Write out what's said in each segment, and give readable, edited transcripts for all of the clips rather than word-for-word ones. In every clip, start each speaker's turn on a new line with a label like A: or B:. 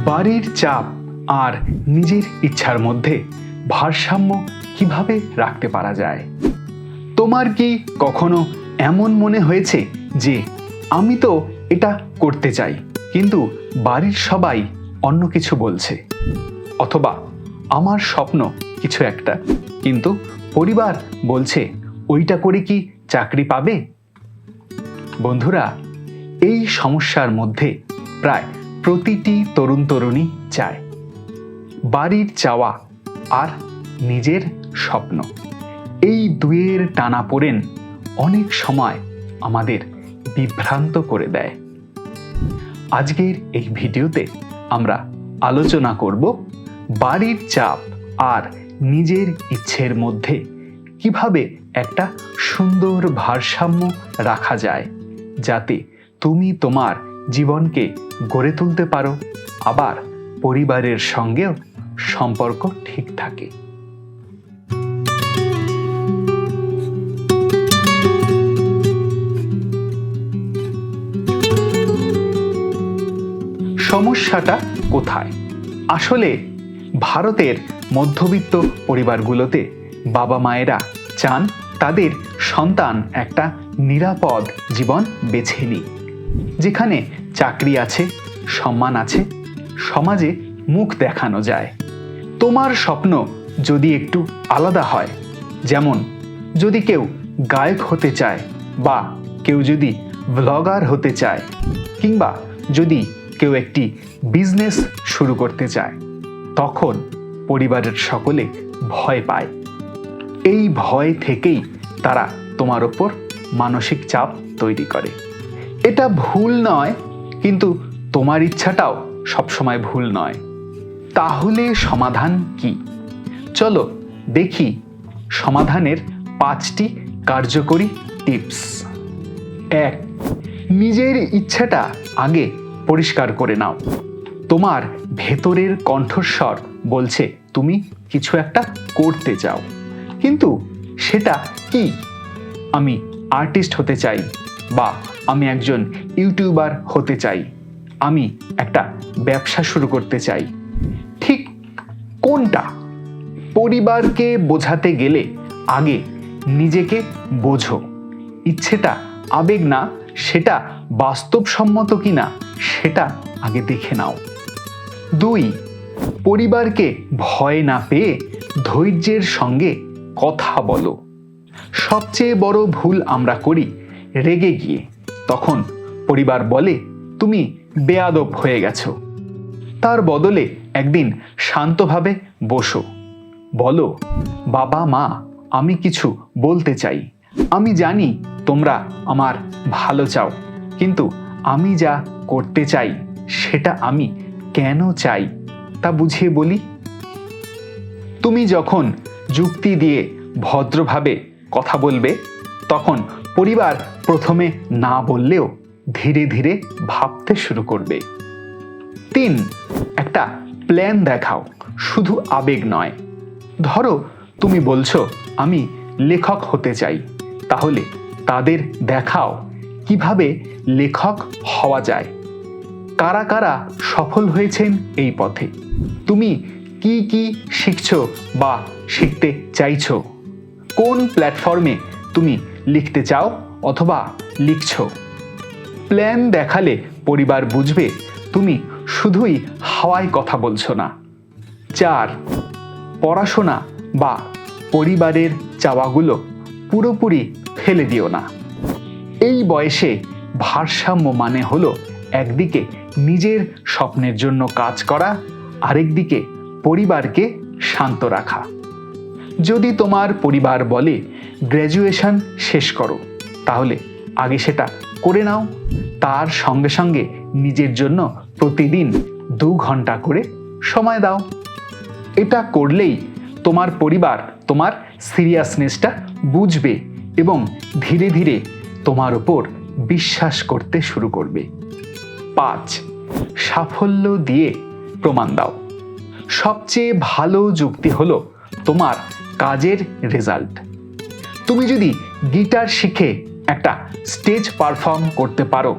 A: বাড়ির চাপ আর নিজের ইচ্ছার মধ্যে ভারসাম্য কিভাবে রাখতে পারা যায়? তোমার কি কখনো এমন মনে হয়েছে যে আমি তো এটা করতে চাই, কিন্তু বাড়ির সবাই অন্য কিছু বলছে? অথবা আমার স্বপ্ন কিছু একটা, কিন্তু পরিবার বলছে ওইটা করে কি চাকরি পাবে? বন্ধুরা, এই সমস্যার মধ্যে প্রায় প্রতিটি তরুণ তরুণী চায়। বাড়ির চাওয়া আর নিজের স্বপ্ন, এই দুয়ের টানাপোড়েন অনেক সময় আমাদের বিভ্রান্ত করে দেয়। আজকের এই ভিডিওতে আমরা আলোচনা করব বাড়ির চাপ আর নিজের ইচ্ছের মধ্যে কিভাবে একটা সুন্দর ভারসাম্য রাখা যায়, যাতে তুমি তোমার জীবনকে গড়ে তুলতে পারো, আবার পরিবারের সঙ্গেও সম্পর্ক ঠিক থাকে। সমস্যাটা কোথায়? আসলে ভারতের মধ্যবিত্ত পরিবারগুলোতে বাবা মায়েরা চান তাদের সন্তান একটা নিরাপদ জীবন বেছে নিক, যেখানে চাকরি আছে, সম্মান আছে, সমাজে মুখ দেখানো যায়। তোমার স্বপ্ন যদি একটু আলাদা হয়, যেমন যদি কেউ গায়ক হতে চায়, বা কেউ যদি ব্লগার হতে চায়, কিংবা যদি কেউ একটি বিজনেস শুরু করতে চায়, তখন পরিবারের সকলে ভয় পায়। এই ভয় থেকেই তারা তোমার ওপর মানসিক চাপ তৈরি করে। এটা ভুল নয়, কিন্তু তোমার ইচ্ছাটাও সবসময় ভুল নয়। তাহলে সমাধান কি? চলো দেখি সমাধানের 5টি কার্যকরী টিপস। 1. নিজের ইচ্ছাটা আগে পরিষ্কার করে নাও। তোমার ভেতরের কণ্ঠস্বর বলছে তুমি কিছু একটা করতে চাও, কিন্তু সেটা কি? আমি আর্টিস্ট হতে চাই, বা আমি একজন ইউটিউবার হতে চাই, আমি একটা ব্যবসা শুরু করতে চাই। ঠিক কোনটা? পরিবারকে বোঝাতে গেলে আগে নিজেকে বোঝো। ইচ্ছেটা আবেগ না, সেটা বাস্তবসম্মত কিনা সেটা আগে দেখে নাও। 2. পরিবারকে ভয় না পেয়ে ধৈর্যের সঙ্গে কথা বলো। সবচেয়ে বড় ভুল আমরা করি রেগে গিয়ে। তখন পরিবার বলে তুমি বেয়াদব হয়ে গেছো। তার বদলে একদিন শান্তভাবে বসো, বলো বাবা মা, আমি কিছু বলতে চাই। আমি জানি তোমরা আমার ভালো চাও, কিন্তু আমি যা করতে চাই সেটা আমি কেন চাই তা বুঝিয়ে বলি। তুমি যখন যুক্তি দিয়ে ভদ্রভাবে কথা বলবে, তখন পরিবার প্রথমে না বললেও ধীরে ধীরে ভাবতে শুরু করবে। 3. একটা প্ল্যান দেখাও, শুধু আবেগ নয়। ধরো তুমি বলছো আমি লেখক হতে চাই, তাহলে তাদের দেখাও কিভাবে লেখক হওয়া যায়, কারা কারা সফল হয়েছেন এই পথে, তুমি কি কি শিখছো বা শিখতে চাইছো, কোন প্ল্যাটফর্মে তুমি লিখতে চাও অথবা লিখছো। প্ল্যান দেখালে পরিবার বুঝবে তুমি শুধুই হাওয়ায় কথা বলছো না। 4. পড়াশোনা বা পরিবারের চাওয়াগুলো পুরোপুরি ফেলে দিও না। এই বয়সে ভারসাম্য মানে হলো একদিকে নিজের স্বপ্নের জন্য কাজ করা, আরেকদিকে পরিবারকে শান্ত রাখা। যদি তোমার পরিবার বলে গ্র্যাজুয়েশন শেষ করো, তাহলে আগে সেটা করে নাও। তার সঙ্গে সঙ্গে নিজের জন্য প্রতিদিন 2 ঘন্টা করে সময় দাও। এটা করলেই তোমার পরিবার তোমার সিরিয়াসনেসটা বুঝবে এবং ধীরে ধীরে তোমার উপর বিশ্বাস করতে শুরু করবে। 5. সাফল্য দিয়ে প্রমাণ দাও। সবচেয়ে ভালো যুক্তি হলো তোমার কাজের রেজাল্ট। তুমি যদি গিটার শিখে একটা স্টেজ পারফর্ম করতে পারো,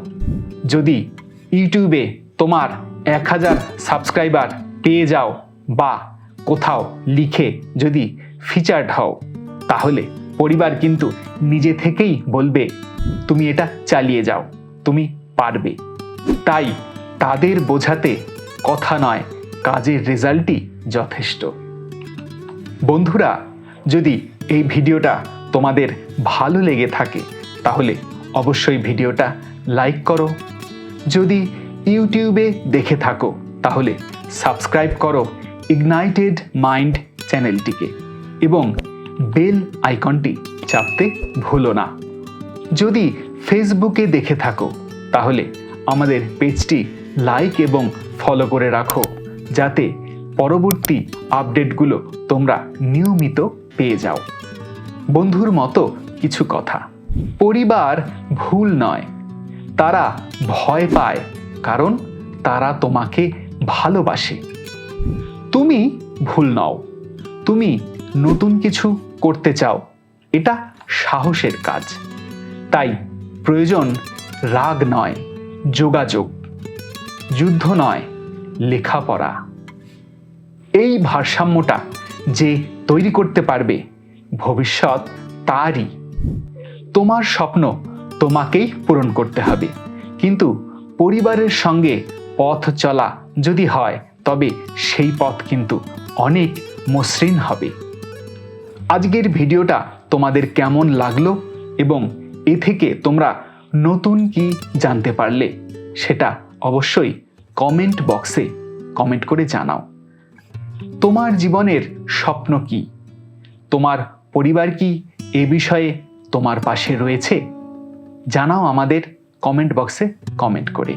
A: যদি ইউটিউবে তোমার 1000 সাবস্ক্রাইবার পেয়ে যাও বা কোথাও লিখে যদি ফিচার্ড হও, তাহলে পরিবার কিন্তু নিজে থেকেই বলবে তুমি এটা চালিয়ে যাও, তুমি পারবে। তাই তাদের বোঝাতে কথা নয়, কাজের রেজাল্টই যথেষ্ট। বন্ধুরা, যদি এই ভিডিওটা তোমাদের ভালো লেগে থাকে তাহলে অবশ্যই ভিডিওটা লাইক করো। যদি ইউটিউবে দেখে থাকো তাহলে সাবস্ক্রাইব করো ইগনাইটেড মাইন্ড চ্যানেলটিকে এবং বেল আইকনটি চাপতে ভুলো না। যদি ফেসবুকে দেখে থাকো তাহলে আমাদের পেজটি লাইক এবং ফলো করে রাখো, যাতে পরবর্তী আপডেটগুলো তোমরা নিয়মিত পেয়ে যাও। বন্ধুর মতো কিছু কথা। পরিবার ভুল নয়, তারা ভয় পায় কারণ তারা তোমাকে ভালোবাসে। তুমি ভুল নও, তুমি নতুন কিছু করতে চাও, এটা সাহসের কাজ। তাই প্রয়োজন রাগ নয়, যোগাযোগ, যুদ্ধ নয়, লেখাপড়া। এই ভারসাম্যটা যে তৈরি করতে পারবে, ভবিষ্যৎ তারই। তোমার স্বপ্ন তোমাকেই পূরণ করতে হবে, কিন্তু পরিবারের সঙ্গে পথ চলা যদি হয় তবে সেই পথ কিন্তু অনেক মসৃণ হবে। আজকের ভিডিওটা তোমাদের কেমন লাগলো এবং এ থেকে তোমরা নতুন কি জানতে পারলে সেটা অবশ্যই কমেন্ট বক্সে কমেন্ট করে জানাও। তোমার জীবনের স্বপ্ন কি? তোমার পরিবার কি এ বিষয়ে তোমার পাশে রয়েছে? জানাও আমাদের কমেন্ট বক্সে কমেন্ট করে।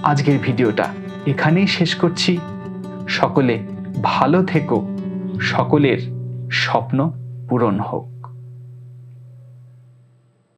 A: আজকের ভিডিওটা এখানেই শেষ করছি। সকলে ভালো থেকো, সকলের স্বপ্ন পূরণ হোক।